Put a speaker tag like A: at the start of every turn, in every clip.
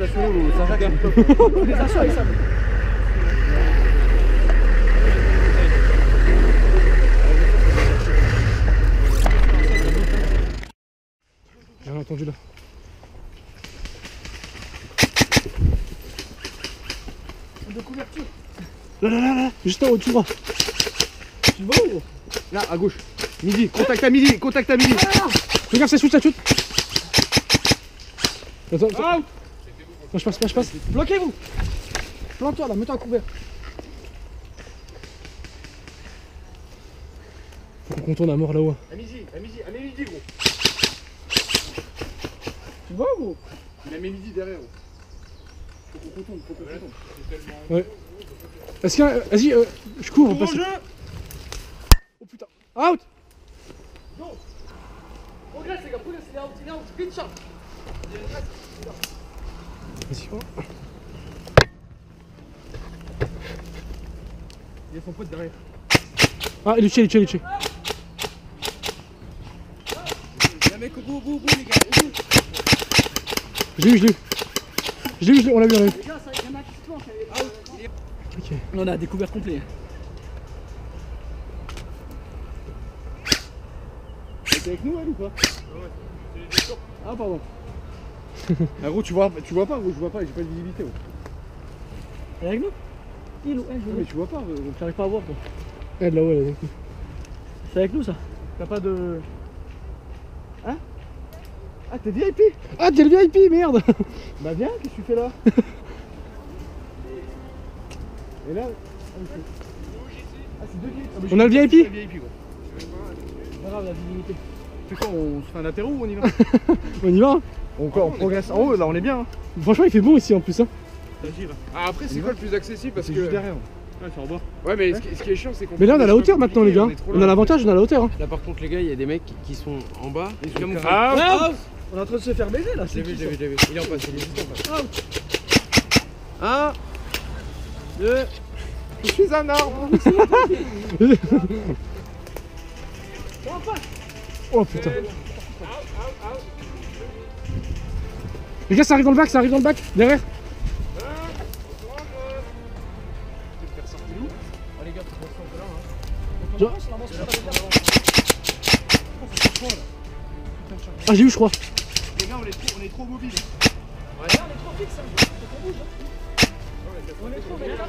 A: stationné au Saint-Jacques.
B: Les achats, ils savent.
C: J'ai rien entendu là.
B: De couverture.
C: Là, juste en haut, tu vois.
B: Tu vois ou?
A: Là, à gauche. Midi, contact à midi, contact à midi.
C: Regarde, ça shoot, ça shoot. Attends,
B: Ah,
C: non, je passe.
B: bloquez-vous. Plante-toi là, mets-toi à couvert.
C: faut qu'on contourne à mort là-haut.
A: À midi, gros.
B: Tu vois ou?
A: Il a mis midi derrière. Faut qu'on contourne.
C: Ouais. Est-ce qu'il y a... Vas-y, je cours, on passe. Oh putain. Out.
B: Progresse les gars, progresse, il est out, spin shot.
C: Vas-y, oh.
A: Il y a son pote derrière.
C: Ah, il est tué.
A: Il y a un mec au bout, les gars, au bout.
C: Je l'ai eu, on l'a vu.
B: Les gars, il y en a qui se planquent.
C: Ok.
B: On a découvert complet.
A: T'es avec nous, elle ou pas? Ouais, c'est. Ah, pardon. Ah, gros, tu vois pas, gros, je vois pas, j'ai pas de visibilité. Gros.
B: Elle est avec nous? Il ou elle, je veux
A: Mais
B: dire.
A: tu vois pas, gros.
B: J'arrive pas à voir toi.
C: Elle là-haut, elle est avec nous.
B: C'est avec nous ça? T'as pas de. Hein?
A: Ah, t'es VIP?
C: Ah, t'es le VIP, merde.
A: Bah, viens, qu'est-ce que tu fais là? Et là. Ah, c'est deux VIP. Ah,
C: On a le VIP?
A: C'est VIP, gros.
B: C'est pas grave, la visibilité.
A: C'est quoi, on se fait un apéro ou on y va?
C: On y va hein.
A: On progresse en haut, là, on est bien. Hein.
C: Franchement, il fait bon ici en plus. Hein.
D: Ah, après, c'est quoi le plus accessible parce
A: C'est
D: que.
A: juste derrière.
D: Ouais, c'est en bas. Ouais, mais ce qui est chiant, c'est qu'on.
C: Mais là, on a la hauteur maintenant, les gars. On a l'avantage, on a la hauteur. Hein.
E: Là par contre les gars, il y a des mecs qui sont en bas.
A: Ils sont
E: Camouflés.
B: Ah, on est en train de se faire baiser là,
E: Je
B: c'est
E: l'ai vu,
B: qui
E: je l'ai
B: ça?
E: vu, je l'ai vu. Il est en face, il est juste en face.
B: 1, 2.
A: Je suis un arbre.
C: Oh putain. Les gars, ça arrive dans le bac, derrière. Ah, j'ai eu, je crois.
A: Les gars, on est trop mobiles.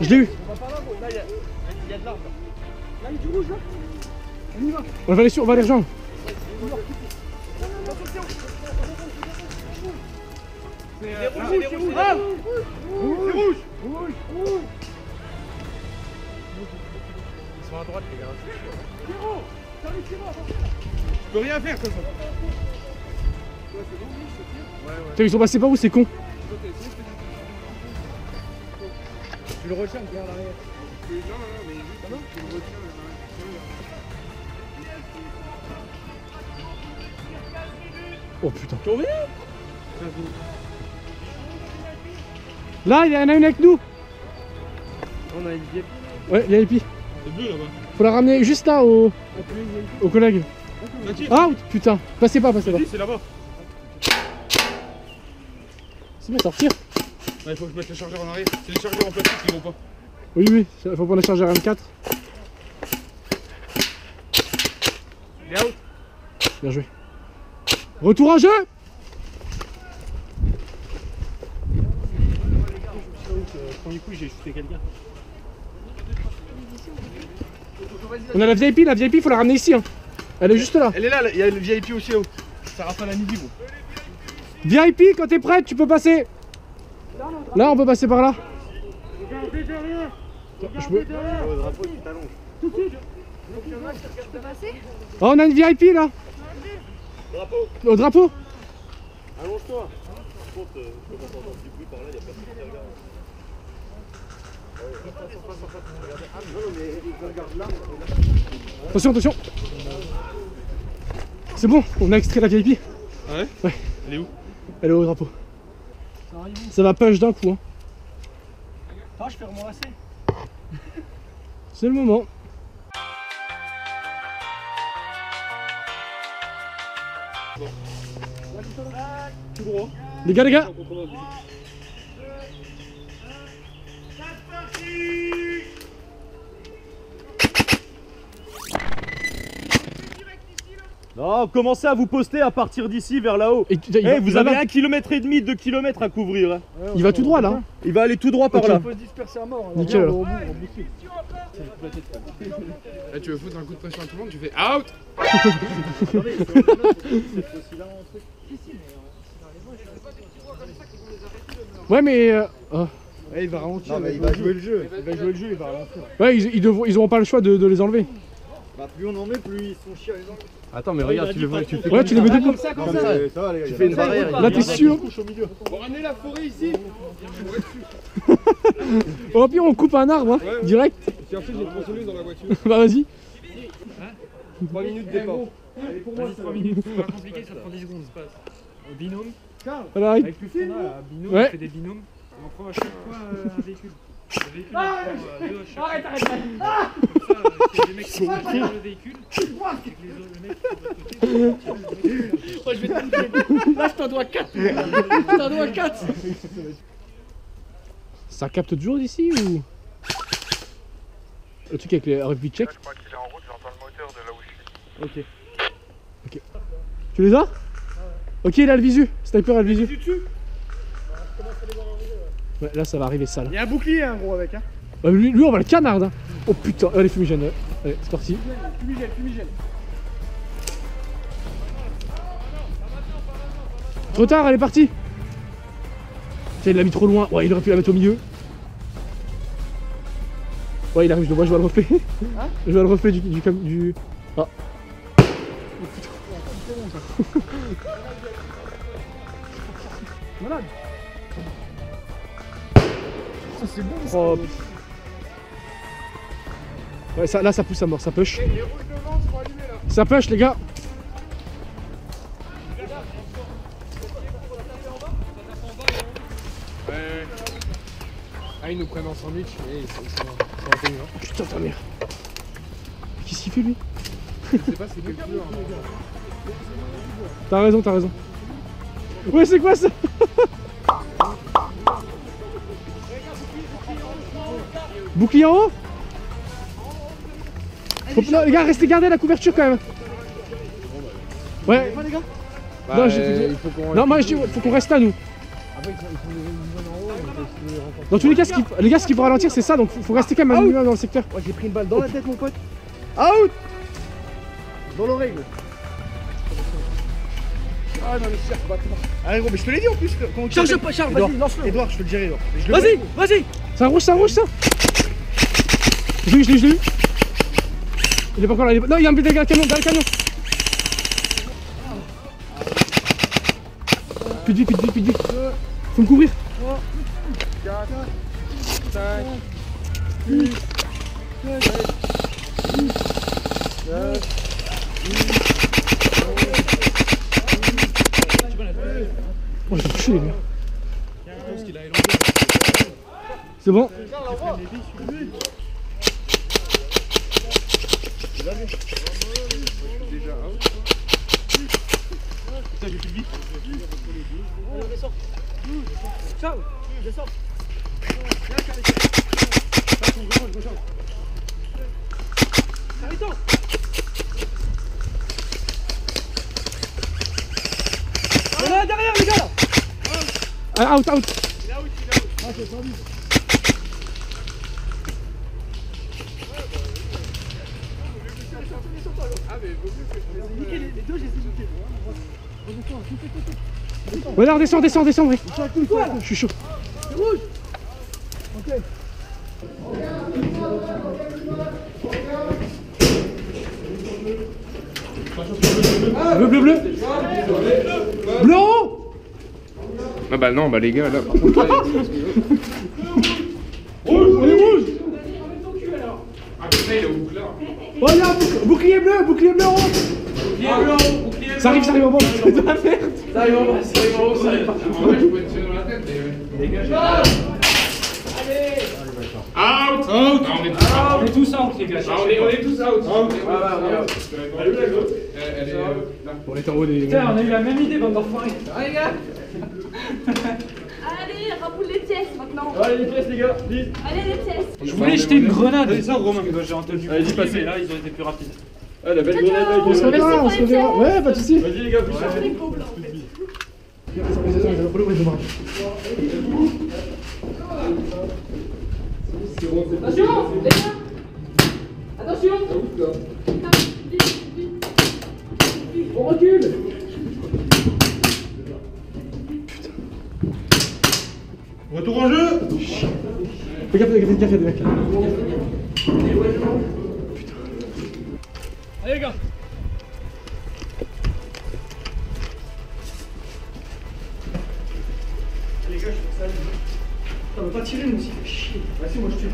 C: Je l'ai eu.
B: On va par là, gros. Là, il y a de l'arbre. Là, il y a du rouge là. On y va.
C: On va les rejoindre.
A: C'est rouge. Ah, c'est rouge.
E: Ils sont à droite les gars.
A: Je peux rien faire comme ça.
C: Putain, ils sont passés par où, c'est con.
A: Tu le retiens, regarde l'arrière.
D: Non, mais juste. Tu le retiens.
C: Oh putain.
B: Tombé.
C: Là, il y en a une avec nous.
A: On a une VIP.
C: Ouais, VIP.
D: C'est bleu là-bas.
C: Faut la ramener juste là au collègue. Ah, putain. Passez pas.
D: C'est là-bas.
C: C'est bien, ça retire.
D: Ouais, il faut que je mette le chargeur en arrière. C'est les chargeurs en plastique qui vont pas.
C: Oui, faut prendre le chargeur M4.
D: Il est out.
C: Bien joué. Retour en jeu.
A: Premier coup, j'ai shooté quelqu'un.
C: On a la VIP, faut la ramener ici. Hein. Elle est juste là.
A: Elle est là, il y a le VIP aussi là-haut. Ça rafale à midi, gros.
C: VIP, quand t'es prête, tu peux passer. Là, on peut passer par là. Je peux...
A: Le drapeau, tu t'allonges.
C: Oh, on a une VIP là.
A: Drapeau.
C: Au drapeau.
A: Allonge-toi. Par contre, je peux pas entendre du bruit par là, il y a personne qui regarde.
C: Attention. C'est bon, on a extrait la VIP.
D: Ah ouais?
C: Ouais.
D: Elle est où?
C: Elle est au drapeau. Ça va punch d'un coup. Hein.
B: Ah, je fais mon lacet.
C: C'est le moment.
D: Tout droit.
C: Les gars.
B: Non, commencez à vous poster à partir d'ici vers là-haut. Vous avez 1,5 km, 2 km à couvrir. Hein.
C: Il va tout droit là.
B: Il va aller tout droit par là.
A: On peut se disperser à mort.
C: Nickel alors.
D: Là, tu veux foutre un coup de pression à tout le monde, tu fais out.
C: Ouais mais...
A: Ouais, il va ralentir. Il va jouer le jeu. Il va jouer le jeu, il va ralentir.
C: Ouais, ils auront pas le choix de les enlever.
A: Bah plus on en met, plus ils sont chiants les gens.
B: Attends, mais regarde, tu fais
C: Ouais, tu les mets debout.
A: Comme ça, ça va les gars.
B: Tu fais une barrière.
C: Là t'es sûr?
D: On ramener la forêt ici.
C: Au pire on coupe un arbre, hein, direct.
D: Et après, j'ai tronçonné dans la voiture.
C: Bah vas-y.
A: 3 minutes de départ.
B: Allez, pour moi, 3 minutes. C'est pas compliqué, ça prend 10 secondes. Au binôme.
C: Voilà.
B: Avec plus qu'on a, binôme,
C: Ouais.
B: on fait des binômes. On prend à chaque fois un véhicule. Le véhicule, on prend 2 à chaque fois. Arrête. Comme ça, s'il y a des mecs qui sont dans le véhicule, c'est que les autres, le mec qui sont de l'autre côté.
E: Oh, je vais te bouger. Là, je t'en dois 4. Je t'en dois 4.
C: Ça capte toujours d'ici ou... Le truc avec les RFB check.
F: Je crois qu'il est en route, j'entends le moteur de là où je suis.
C: Ok. Tu les as? Ok, il a le visu. Sniper a le visu. Ouais, là ça va arriver sale.
A: Il y a un bouclier hein, gros avec hein.
C: Bah, lui on va le canard hein. Oh putain, allez fumigène. Allez, c'est parti.
A: Fumigène.
C: Trop tard, elle est partie. Tiens, il l'a mis trop loin. Ouais, il aurait pu la mettre au milieu. Ouais, il arrive, je le vois, je vois le reflet.
A: Hein?
C: Je vois le reflet du... Ah.
A: Malade. Ça c'est bon.
C: Oh. Ouais, ça, là ça pousse à mort, ça push. Ça push les gars.
D: Ah, ils nous prennent en sandwich, mais ils sont intelligents.
C: Putain ta mère. Qu'est-ce qu'il fait lui?
D: Je sais pas c'est quelle couleur.
C: T'as raison, t'as raison. Ouais, c'est quoi ça? Bouclier en haut? Non, les gars, restez gardés la couverture quand même. Ouais.
D: Bah,
C: Non,
D: il faut qu'on...
C: Non, moi je dis, faut qu'on reste là nous. Dans tous les cas, les gars, ce qu'il faut ralentir, c'est ça, donc faut rester quand même un minimum dans le secteur.
A: Ouais, j'ai pris une balle dans la tête mon pote. Out. Dans l'oreille. Ah non, mais cherche, bâtiment. Allez gros, mais je te l'ai dit en plus.
E: Charge pas, Charles, vas-y, lance-le.
A: Edouard, je te le dirai. Edouard.
E: Vas-y.
C: C'est un rouge ça. Je l'ai eu. Il est pas encore là. Non, il y a un but dans le camion, Plus de vie. Faut me couvrir.
A: 4, 5, 6, 7, 8, 9,
C: Oh, j'ai touché les gars. C'est bon.
E: Ciao. Descends. Là, derrière les gars là.
C: Ah, out. Ouais, là, descends, Bri. Je suis chaud. Bleu. Bleu en haut.
D: Ah bah non, bah les gars, là, par contre, là,
C: On est rouge.
D: ah putain, il est au bouclard.
C: Oh, il y a un bouclier bleu en haut. Ça arrive au bon. C'est de la merde.
E: Ça arrive en bas, ça arrive en haut, ça arrive pas.
D: En vrai, je peux te tirer dans la tête, mais... Les gars, j'ai... Out! Non, on est tous out, les gars. On est tous out.
E: On est out.
D: Elle est où la go? Elle est là.
C: On est en haut des...
B: Putain, on a eu la même idée, bande d'enfoirés.
E: Ah les gars.
G: Allez, ampoule les pièces maintenant.
A: Allez, les pièces, les gars, vite.
G: Allez, les pièces.
B: Je voulais jeter une grenade.
A: Allez, ça, Romain.
B: J'ai entendu.
A: Allez, dis passer.
B: Mais là, ils ont été plus rapides.
A: Ah, la belle grenade là,
C: On se reverra, on se reverra. Ouais, pas de soucis.
A: Vas-y, les gars, vous
G: Les pauvres là en fait. Attention, les gars. Attention. On recule.
A: Retour en jeu.
C: Fais gaffe, les mecs.
B: Allez, les gars.
E: Les gars, je fais ça. On va pas tirer, nous aussi. Chier. Vas-y, moi je tire.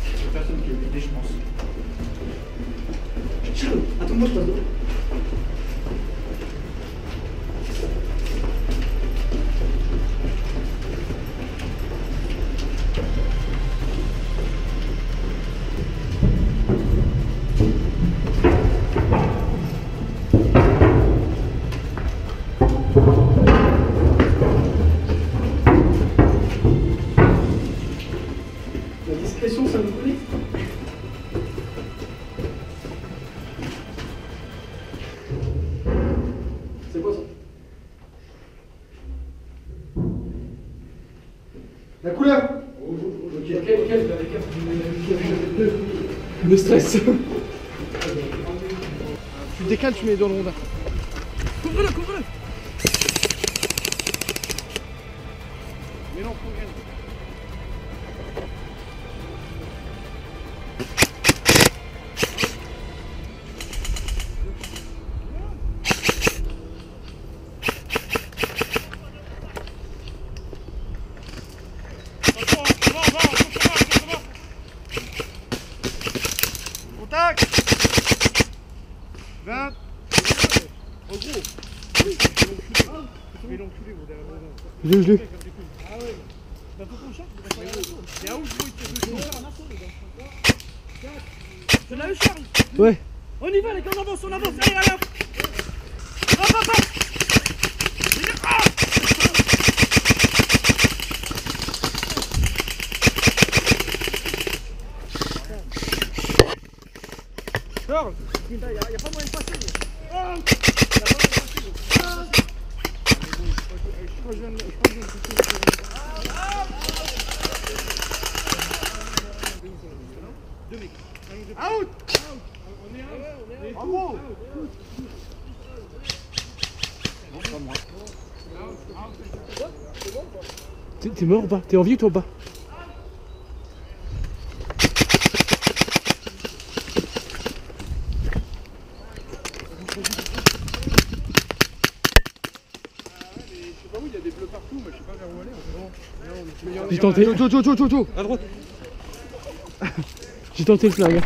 B: C'est personne qui est obligé, je pense.
E: Je tire. Attends-moi, je passe devant. La discrétion, ça vous connaît? C'est quoi ça?
A: La couleur.
C: Le stress.
A: Tu décales, tu mets dans le rondin.
E: Couvre-le, couvre-le!
A: Mais non, faut rien. Contact. 20. Oh gros. Mais l'enculé, mon derrière.
C: Je l'ai.
A: Ah ouais. Bah faut qu'on cherche. Et à où je vois, il te fait un assaut, les gars.
E: C'est là, Charles!
C: Ouais.
E: On y va, les gars, on avance, allez, allez! Hop, hop, hop!
A: Charles.
E: Il y a pas moyen de passer.
A: Il y a pas moyen de passer. Je crois que je viens de Out. On est out. Bravo.
C: T'es mort ou pas? T'es en vie ou toi ou pas?
A: Il y a des bleus partout, mais je sais pas vers où aller.
C: J'ai tenté.
A: Joe. À droite.
C: J'ai tenté le flingue.